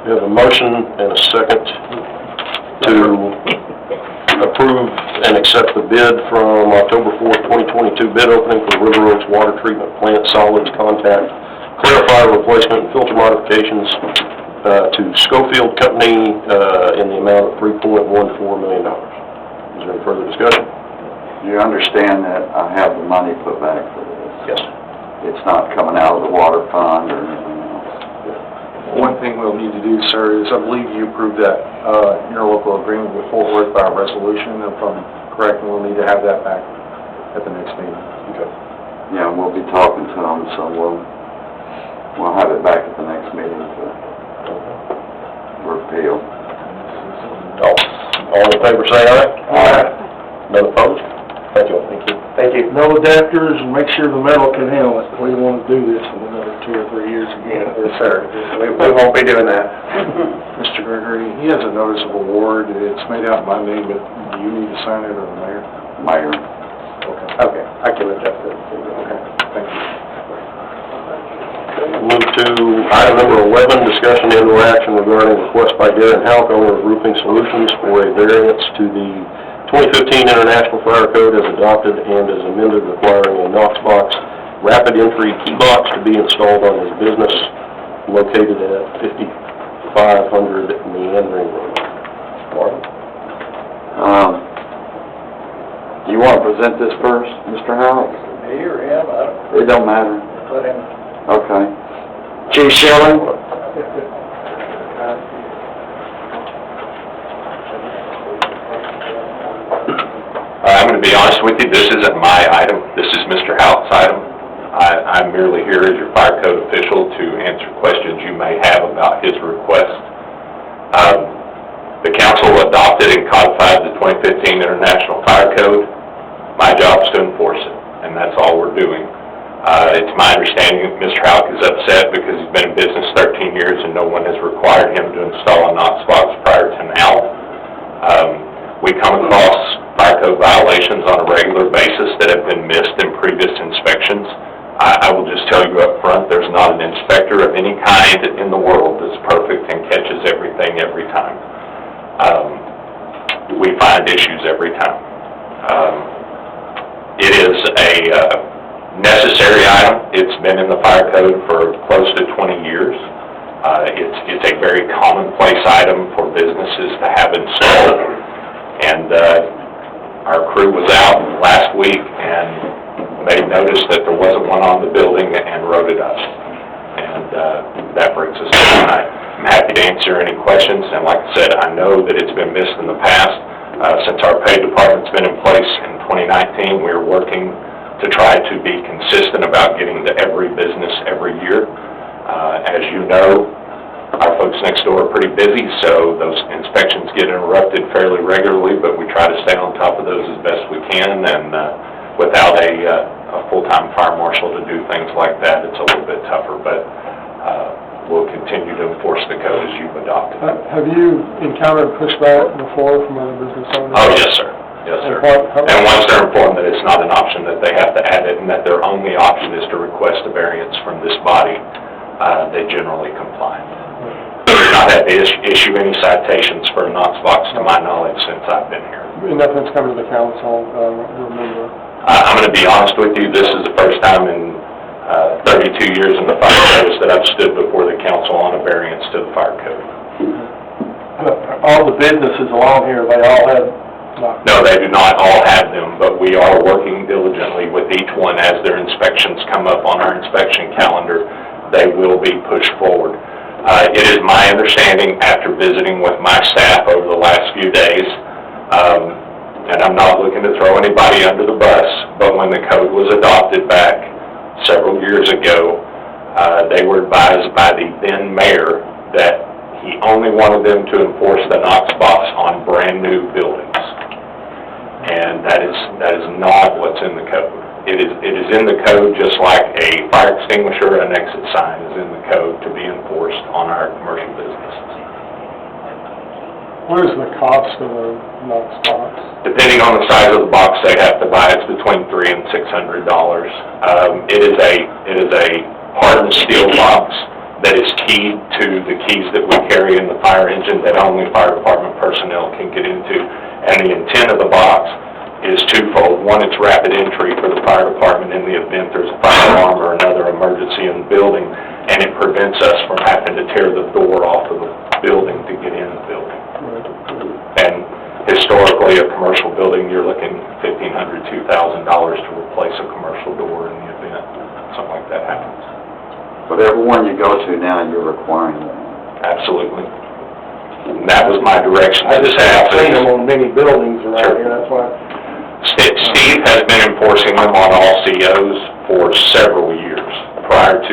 We have a motion and a second to approve and accept the bid from October 4th, 2022 bid opening for River Oaks Water Treatment Plant solids contact clarifier replacement and filter modifications to Schofield Company in the amount of $3.14 million. Is there any further discussion? You understand that I have the money put back for this? Yes. It's not coming out of the water fund or anything else? One thing we'll need to do, sir, is I believe you approved that interlocal agreement with Fort Worth by resolution. If I'm correct, we'll need to have that back at the next meeting. Okay. Yeah, we'll be talking to them, so we'll have it back at the next meeting for appeal. All in favor say aye. Aye. None opposed? Thank you. Thank you. Thank you. No adapters, and make sure the metal can handle it. We don't want to do this in another 2 or 3 years again. Yes, sir. We won't be doing that. Mr. Gregory, he has a notice of award. It's made out in my name, but do you need to sign it or the mayor? Mayor. Okay. Okay, I can adjust it. Okay, thank you. Move to item number 11, discussion and or action regarding request by Darren Halk, owner of Roofing Solutions, for a variance to the 2015 International Fire Code as adopted and as amended, requiring a Knox box rapid entry key box to be installed on his business located at 5500 Meandering Road. Marvin? Do you want to present this first, Mr. Howell? Me or him, It don't matter. let him. Okay. Chief Shelley? I'm going to be honest with you, this isn't my item. This is Mr. Houtt's item. I'm merely here as your fire code official to answer questions you may have about his request. The council adopted and codified the 2015 International Fire Code. My job is to enforce it, and that's all we're doing. It's my understanding that Mr. Houck is upset because he's been in business 13 years and no one has required him to install a Knox box prior to now. We come across fire code violations on a regular basis that have been missed in previous inspections. I will just tell you up front, there's not an inspector of any kind in the world that's perfect and catches everything every time. We find issues every time. It is a necessary item. It's been in the fire code for close to 20 years. It's a very commonplace item for businesses to have installed. And our crew was out last week and made notice that there wasn't one on the building and wrote it up. And that brings us to tonight. I'm happy to answer any questions, and like I said, I know that it's been missed in the past. Since our pay department's been in place in 2019, we're working to try to be consistent about getting to every business every year. As you know, our folks next door are pretty busy, so those inspections get interrupted fairly regularly, but we try to stay on top of those as best we can, and without a full-time fire marshal to do things like that, it's a little bit tougher, but we'll continue to enforce the code as you've adopted. Have you encountered pushback before from other business owners? Oh, yes, sir. Yes, sir. And once they're informed that it's not an option, that they have to add it, and that their only option is to request a variance from this body, they generally comply. We've not had to issue any citations for a Knox box, to my knowledge, since I've been here. Nothing's come to the council, remember? I'm going to be honest with you, this is the first time in 32 years in the fire code that I've stood before the council on a variance to the fire code. All the businesses along here, they all have Knox. No, they do not all have them, but we are working diligently with each one as their inspections come up on our inspection calendar. They will be pushed forward. It is my understanding, after visiting with my staff over the last few days, and I'm not looking to throw anybody under the bus, but when the code was adopted back several years ago, they were advised by the then mayor that he only wanted them to enforce the Knox box on brand new buildings. And that is not what's in the code. It is in the code just like a fire extinguisher and an exit sign is in the code to be enforced on our commercial businesses. What is the cost of a Knox box? Depending on the size of the box they have to buy, it's between $300 and $600. It is a hardened steel box that is keyed to the keys that we carry in the fire engine that only fire department personnel can get into. And the intent of the box is twofold. One, it's rapid entry for the fire department in the event there's a fire alarm or another emergency in the building, and it prevents us from having to tear the door off of the building to get in the building. And historically, a commercial building, you're looking $1,500, $2,000 to replace a commercial door in the event something like that happens. But every one you go to now, you're requiring that. Absolutely. And that was my direction I to the just staff. have seen them on many buildings around Sure. here, that's why. Steve has been enforcing them on all COs for several years. Prior to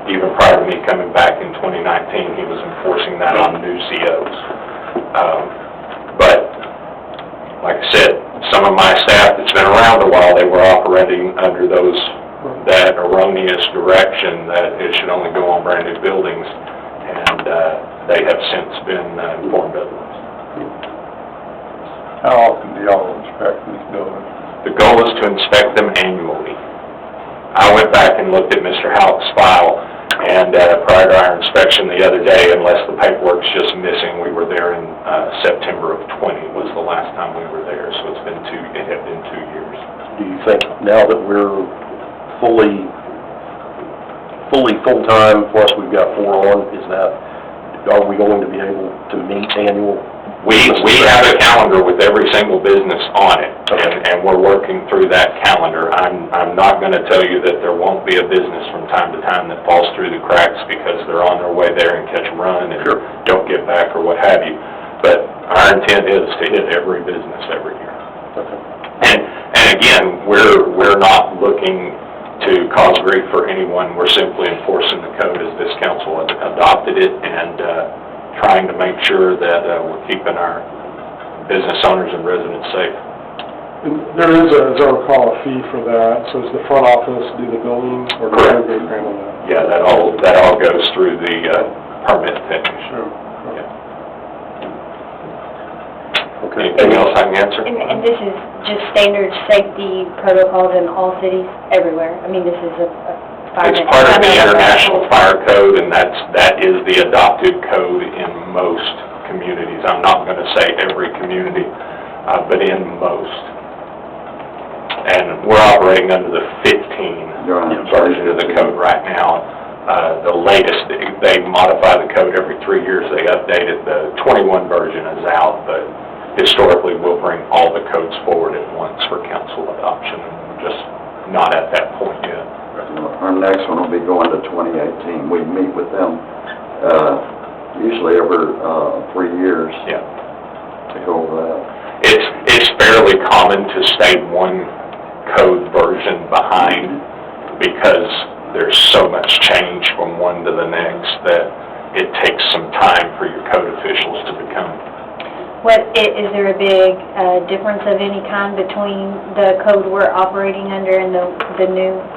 even prior to me coming back in 2019, he was enforcing that on new COs. But, like I said, some of my staff that's been around a while, they were operating under that erroneous direction that it should only go on brand new buildings, and they have since been informed otherwise. How often do y'all inspect these buildings? The goal is to inspect them annually. I went back and looked at Mr. Houck's file, and prior to our inspection the other day, unless the paperwork's just missing, we were there in September of +20 was the last time we were there, so it had been 2 years. Do you think now that we're fully full-time, plus we've got 4 on, are we going to be able to meet annual? We have a calendar with every single business on it, and we're working through that calendar. I'm not going to tell you that there won't be a business from time to time that falls through the cracks because they're on their way there and catch a run and don't get back or what have you. But our intent is to hit every business every year. And again, we're not looking to cause grief for anyone. We're simply enforcing the code as this council adopted it and trying to make sure that we're keeping our business owners and residents safe. There is, as I recall, a fee for that, so does the front office do the billing, or do Correct. they handle that? Yeah, that all goes through the permit finish. Sure. Okay. Anything else I can answer? And this is just standard safety protocols in all cities, everywhere? I mean, this is a fire... It's part of the International Fire Code, and that is the adopted code in most communities. I'm not going to say every community, but in most. And we're operating under the 15 version of the code right now. The latest, they modify the code every 3 years. They update it. The 21 version is out, but historically we'll bring all the codes forward at once for council adoption. We're just not at that point yet. Our next one will be going to 2018. We meet with them usually every 3 years to go over that. It's fairly common to stay one code version behind because there's so much change from one to the next that it takes some time for your code officials to become. Is there a big difference of any kind between the code we're operating under and the new one?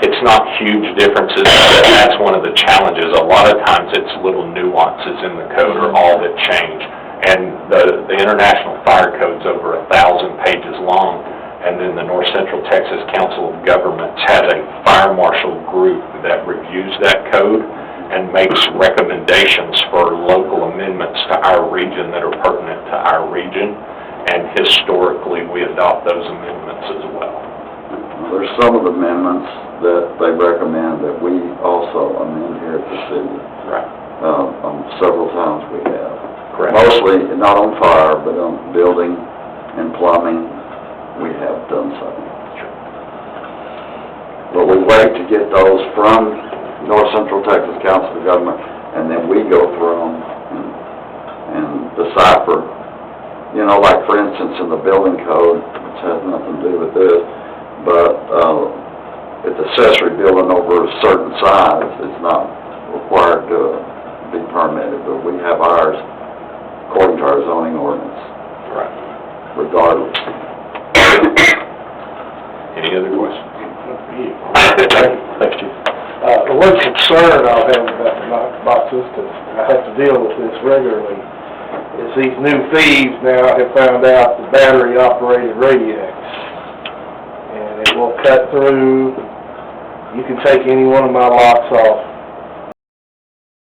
It's not huge differences, but that's one of the challenges. A lot of times it's little nuances in the code are all that change. And the International Fire Code's over 1,000 pages long, and then the North Central Texas Council of Governments has a fire marshal group that reviews that code and makes recommendations for local amendments to our region that are pertinent to our region, and historically we adopt those amendments as well. There's some of the amendments that they recommend that we also amend here at the city. Right. Several times we have. Correct. Mostly not on fire, but on building and plumbing, we have done so. Sure. But we wait to get those from North Central Texas Council of Government, and then we go through them and decipher. You know, like for instance in the building code, which has nothing to do with this, but it's accessory building over a certain size, it's not required to be permitted, but we have ours according to our zoning ordinance, Right. regardless. Any other questions? Thanks, Chief. The one concern I'll have about this, because I have to deal with this regularly, is these new thieves now have found out the battery-operated radios. And it will cut through you can take any one of my locks off